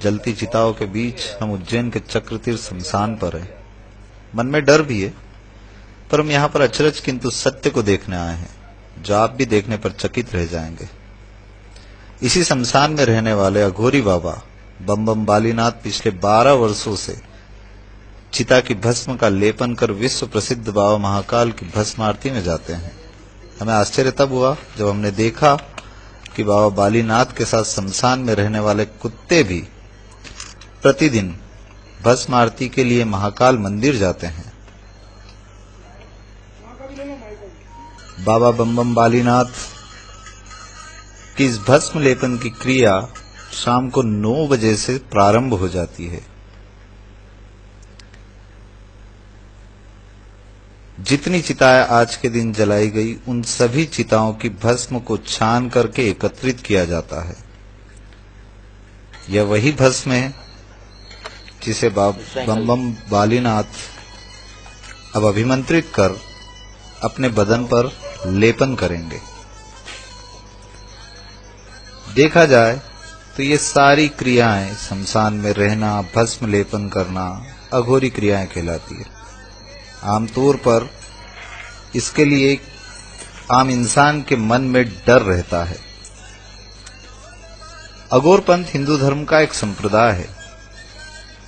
जलती चिताओं के बीच हम उज्जैन के चक्रतीर्थ शमशान पर हैं। मन में डर भी है, पर हम यहाँ पर अचरज किंतु सत्य को देखने आए हैं, जो आप भी देखने पर चकित रह जाएंगे। इसी शमशान में रहने वाले अघोरी बाबा बम बम बालीनाथ पिछले 12 वर्षों से चिता की भस्म का लेपन कर विश्व प्रसिद्ध बाबा महाकाल की भस्म आरती में जाते हैं। हमें आश्चर्य तब हुआ जब हमने देखा कि बाबा बालीनाथ के साथ शमशान में रहने वाले कुत्ते भी प्रतिदिन भस्म आरती के लिए महाकाल मंदिर जाते हैं। बाबा बम बम बालीनाथ की इस भस्म लेपन की क्रिया शाम को 9 बजे से प्रारंभ हो जाती है। जितनी चिताएं आज के दिन जलाई गई, उन सभी चिताओं की भस्म को छान करके एकत्रित किया जाता है। यह वही भस्म है जिसे बम बम बालीनाथ अब अभिमंत्रित कर अपने बदन पर लेपन करेंगे। देखा जाए तो ये सारी क्रियाएं, शमशान में रहना, भस्म लेपन करना, अघोरी क्रियाएं कहलाती है। आमतौर पर इसके लिए आम इंसान के मन में डर रहता है। अघोर पंथ हिंदू धर्म का एक संप्रदाय है।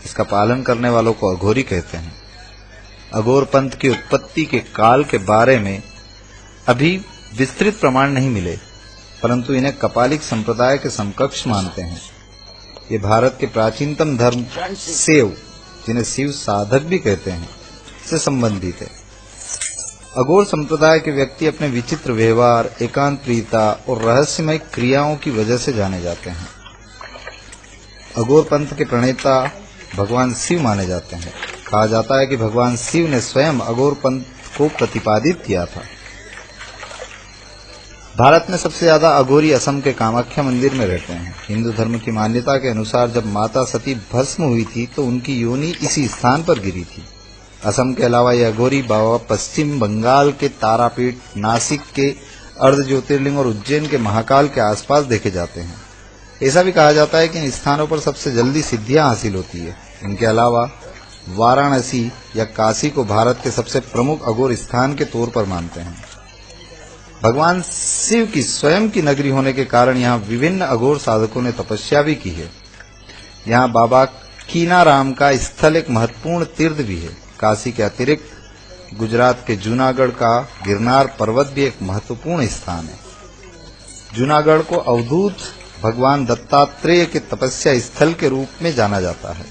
इसका पालन करने वालों को अघोरी कहते हैं। अघोर पंथ की उत्पत्ति के काल के बारे में अभी विस्तृत प्रमाण नहीं मिले, परंतु इन्हें कपालिक संप्रदाय के समकक्ष मानते हैं। ये भारत के प्राचीनतम धर्म शैव, जिन्हें शिव साधक भी कहते हैं, से संबंधित है। अघोर संप्रदाय के व्यक्ति अपने विचित्र व्यवहार, एकांत प्रियता और रहस्यमय क्रियाओं की वजह से जाने जाते हैं। अघोर पंथ के प्रणेता भगवान शिव माने जाते हैं। कहा जाता है कि भगवान शिव ने स्वयं अघोर पंथ को प्रतिपादित किया था। भारत में सबसे ज्यादा अघोरी असम के कामाख्या मंदिर में रहते हैं। हिंदू धर्म की मान्यता के अनुसार जब माता सती भस्म हुई थी तो उनकी योनि इसी स्थान पर गिरी थी। असम के अलावा ये अघोरी बाबा पश्चिम बंगाल के तारापीठ, नासिक के अर्ध ज्योतिर्लिंग और उज्जैन के महाकाल के आसपास देखे जाते हैं। ऐसा भी कहा जाता है कि इन स्थानों पर सबसे जल्दी सिद्धियां हासिल होती है। इनके अलावा वाराणसी या काशी को भारत के सबसे प्रमुख अघोर स्थान के तौर पर मानते हैं। भगवान शिव की स्वयं की नगरी होने के कारण यहाँ विभिन्न अघोर साधकों ने तपस्या भी की है। यहाँ बाबा कीनाराम का स्थल एक महत्वपूर्ण तीर्थ भी है। काशी के अतिरिक्त गुजरात के जूनागढ़ का गिरनार पर्वत भी एक महत्वपूर्ण स्थान है। जूनागढ़ को अवधूत भगवान दत्तात्रेय के तपस्या स्थल के रूप में जाना जाता है।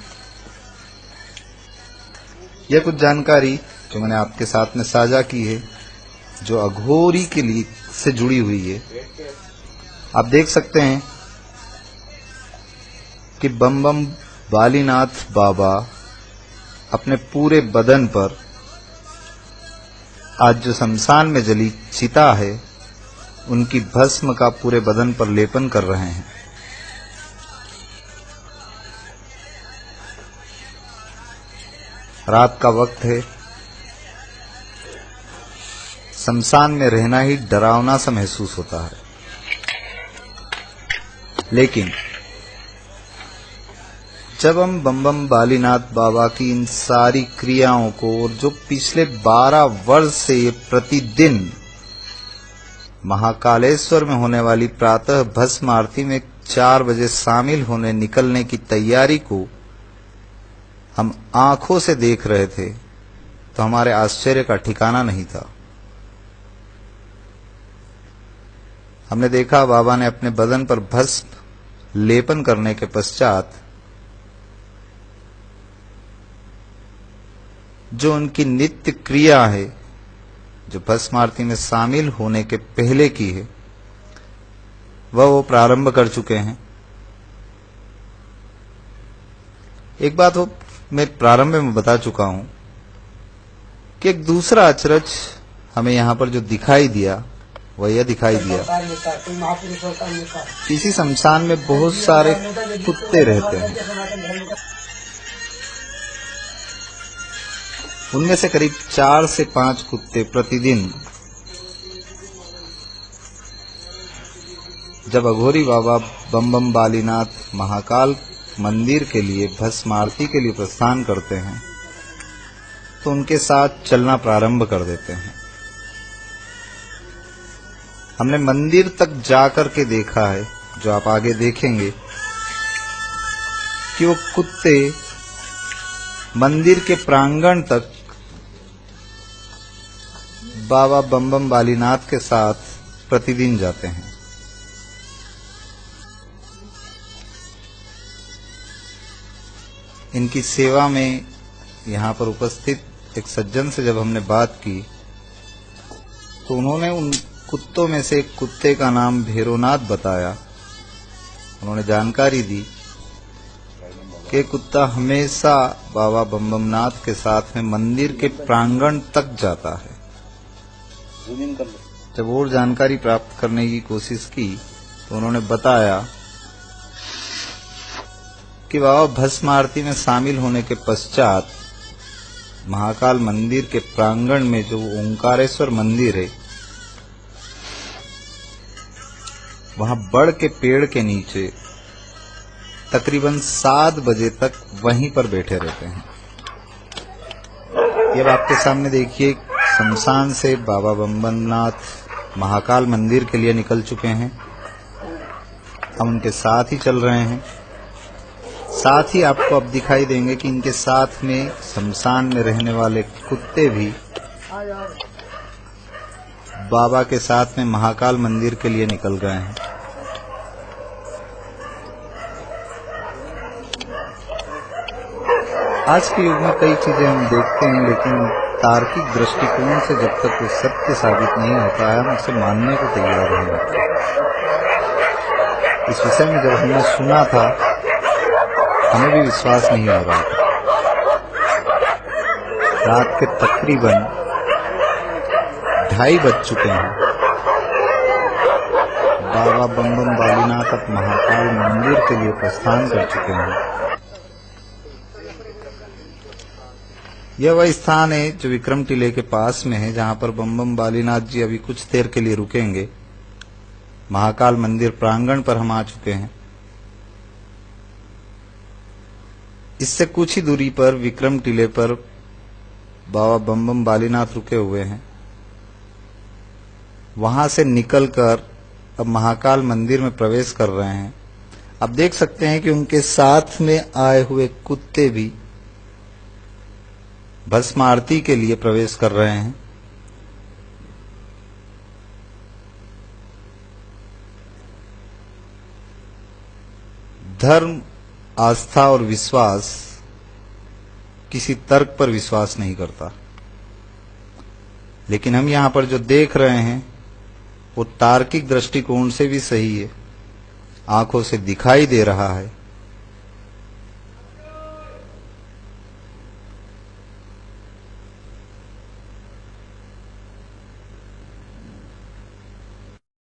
यह कुछ जानकारी जो मैंने आपके साथ में साझा की है, जो अघोरी के लिए से जुड़ी हुई है। आप देख सकते हैं कि बम बम बालीनाथ बाबा अपने पूरे बदन पर आज जो शमशान में जली चिता है, उनकी भस्म का पूरे बदन पर लेपन कर रहे हैं। रात का वक्त है। शमशान में रहना ही डरावना सा महसूस होता है, लेकिन जब हम बम बम बालीनाथ बाबा की इन सारी क्रियाओं को, और जो पिछले 12 वर्ष से ये प्रतिदिन महाकालेश्वर में होने वाली प्रातः भस्म आरती में 4 बजे शामिल होने निकलने की तैयारी को हम आंखों से देख रहे थे, तो हमारे आश्चर्य का ठिकाना नहीं था। हमने देखा बाबा ने अपने बदन पर भस्म लेपन करने के पश्चात जो उनकी नित्य क्रिया है, जो भस्म आरती में शामिल होने के पहले की है, वो प्रारंभ कर चुके हैं। एक बात वो मैं प्रारंभ में बता चुका हूं कि एक दूसरा अचरज हमें यहां पर जो दिखाई दिया, वह यह दिखाई दिया, इसी शमशान में बहुत सारे कुत्ते रहते हैं। उनमें से करीब 4 से 5 कुत्ते प्रतिदिन जब अघोरी बाबा बम बम बालीनाथ महाकाल मंदिर के लिए भस्म आरती के लिए प्रस्थान करते हैं तो उनके साथ चलना प्रारंभ कर देते हैं। हमने मंदिर तक जाकर के देखा है, जो आप आगे देखेंगे, कि वो कुत्ते मंदिर के प्रांगण तक बाबा बम बम बालीनाथ के साथ प्रतिदिन जाते हैं। इनकी सेवा में यहाँ पर उपस्थित एक सज्जन से जब हमने बात की तो उन्होंने उन कुत्तों में से एक कुत्ते का नाम भैरवनाथ बताया। उन्होंने जानकारी दी कि कुत्ता हमेशा बाबा बम बम नाथ के साथ में मंदिर के प्रांगण तक जाता है। जब और जानकारी प्राप्त करने की कोशिश की तो उन्होंने बताया कि बाबा भस्म आरती में शामिल होने के पश्चात महाकाल मंदिर के प्रांगण में जो ओंकारेश्वर मंदिर है, वहां बड़ के पेड़ के नीचे तकरीबन 7 बजे तक वहीं पर बैठे रहते हैं। ये आपके सामने देखिए, शमशान से बाबा बम बम नाथ महाकाल मंदिर के लिए निकल चुके हैं। हम उनके साथ ही चल रहे हैं। साथ ही आपको अब दिखाई देंगे कि इनके साथ में शमशान में रहने वाले कुत्ते भी बाबा के साथ में महाकाल मंदिर के लिए निकल गए हैं। आज के युग में कई चीजें हम देखते हैं, लेकिन तार्किक दृष्टिकोण से जब तक वो सत्य साबित नहीं होता है, हम उसे मानने को तैयार नहीं होते। इस विषय में जब हमने सुना था, हमें भी विश्वास नहीं हो रहा था। रात के तकरीबन 2:30 बज चुके हैं। बाबा बम बम बालीनाथ अब महाकाल मंदिर के लिए प्रस्थान कर चुके हैं। यह वह स्थान है जो विक्रम टीले के पास में है, जहां पर बम बम बालीनाथ जी अभी कुछ देर के लिए रुकेंगे। महाकाल मंदिर प्रांगण पर हम आ चुके हैं। इससे कुछ ही दूरी पर विक्रम टीले पर बाबा बम बम बालीनाथ रुके हुए हैं। वहां से निकलकर अब महाकाल मंदिर में प्रवेश कर रहे हैं। आप देख सकते हैं कि उनके साथ में आए हुए कुत्ते भी भस्म आरती के लिए प्रवेश कर रहे हैं। धर्म, आस्था और विश्वास किसी तर्क पर विश्वास नहीं करता, लेकिन हम यहां पर जो देख रहे हैं वो तार्किक दृष्टिकोण से भी सही है, आंखों से दिखाई दे रहा है।